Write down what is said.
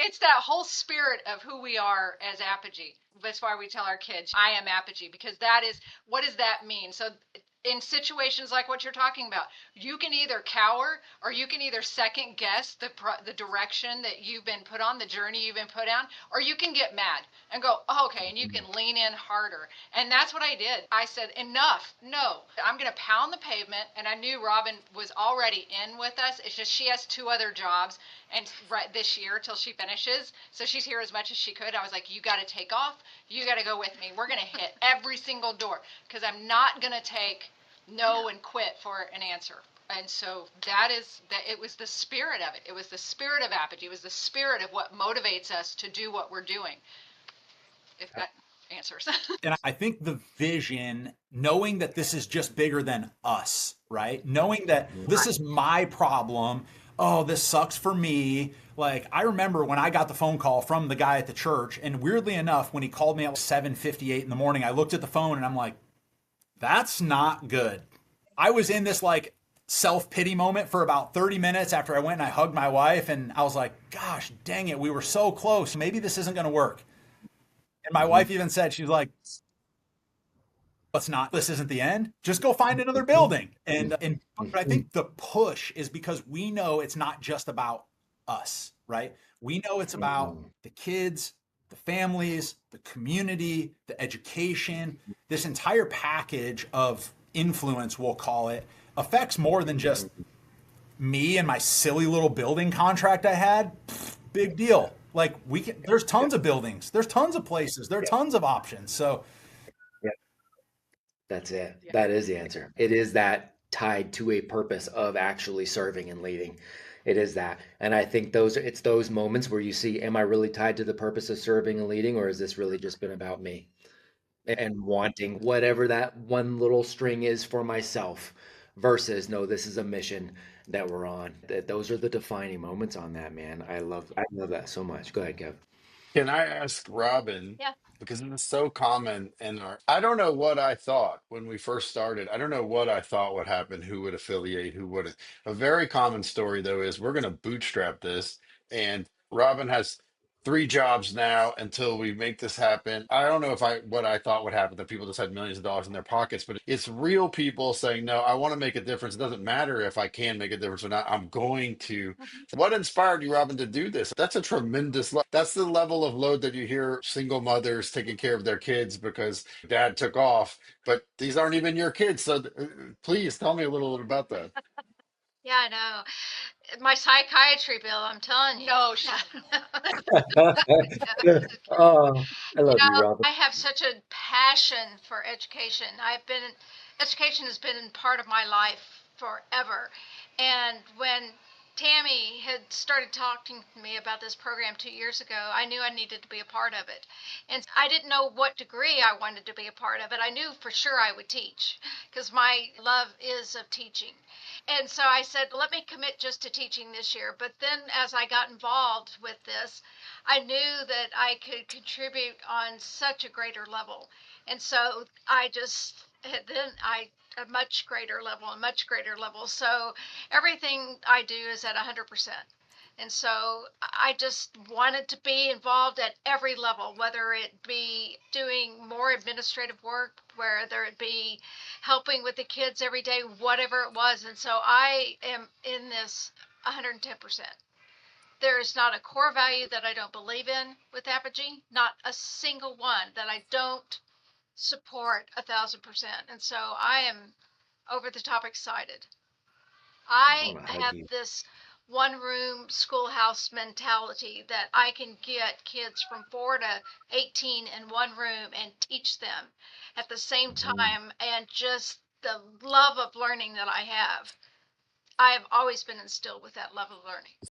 it's that whole spirit of who we are as Apogee. That's why we tell our kids, I am Apogee, because that is, what does that mean? So in situations like what you're talking about, you can either cower or you can either second guess the direction that you've been put on, the journey you've been put on, or you can get mad and go, oh, okay, and you can lean in harder. And that's what I did. I said, enough, no, I'm going to pound the pavement. And I knew Robin was already in with us. It's just she has 2 other jobs, and right this year till she finishes, so she's here as much as she could. I was like, you got to take off, you got to go with me, we're going to hit every single door, because I'm not going to take no and quit for an answer. And so that is that. It was the spirit of it. It was the spirit of Apogee. It was the spirit of what motivates us to do what we're doing. If that answers. And I think the vision, knowing that this is just bigger than us, right? Knowing that this is my problem. Oh, this sucks for me. Like, I remember when I got the phone call from the guy at the church, and weirdly enough, when he called me at 7:58 in the morning, I looked at the phone and I'm like, that's not good. I was in this like self-pity moment for about 30 minutes after I went and I hugged my wife, and I was like, gosh, dang it, we were so close. Maybe this isn't going to work. And my Mhm. wife even said, she's like, let's not, this isn't the end. Just go find another building. And but I think the push is because we know it's not just about us, right? We know it's about the kids, the families, the community, the education. This entire package of influence, we'll call it, affects more than just me and my silly little building contract I had. Big deal. Like, we can, there's tons of buildings, there's tons of places, there are tons of options. So Yeah, that's it. Yeah. That is the answer. It is that tied to a purpose of actually serving and leading. It is that. And I think it's those moments where you see, am I really tied to the purpose of serving and leading, or has this really just been about me? And wanting whatever that one little string is for myself versus no, this is a mission that we're on. That those are the defining moments on that, man. I love that so much. Go ahead, Kev. Can I ask Robin, Yeah. because it's so common in our, I don't know what I thought when we first started. I don't know what I thought would happen, who would affiliate, who wouldn't. A very common story though is we're going to bootstrap this, and Robin has 3 jobs now until we make this happen. I don't know if I what I thought would happen, that people just had millions of dollars in their pockets, but it's real people saying, no, I want to make a difference. It doesn't matter if I can make a difference or not. I'm going to. What inspired you, Robin, to do this? That's a tremendous. That's the level of load that you hear single mothers taking care of their kids because dad took off. But these aren't even your kids. So please tell me a little bit about that. Yeah, I know. My psychiatry bill, I'm telling you. No, Oh, I You love you, know, Robin. I have such a passion for education. Education has been part of my life forever. And when Tammy had started talking to me about this program 2 years ago, I knew I needed to be a part of it. And I didn't know what degree I wanted to be a part of it. I knew for sure I would teach because my love is of teaching. And so I said, let me commit just to teaching this year. But then as I got involved with this, I knew that I could contribute on such a greater level. And so I just, then I, a much greater level, a much greater level. So everything I do is at 100%. And so I just wanted to be involved at every level, whether it be doing more administrative work, whether it be helping with the kids every day, whatever it was. And so I am in this 110%. There is not a core value that I don't believe in with Apogee, not a single one that I don't support 1,000%. And so I am over the top excited. I I want to hug have you. this one room schoolhouse mentality that I can get kids from 4 to 18 in one room and teach them at the same Mhm. time, and just the love of learning that I have. I've always been instilled with that love of learning.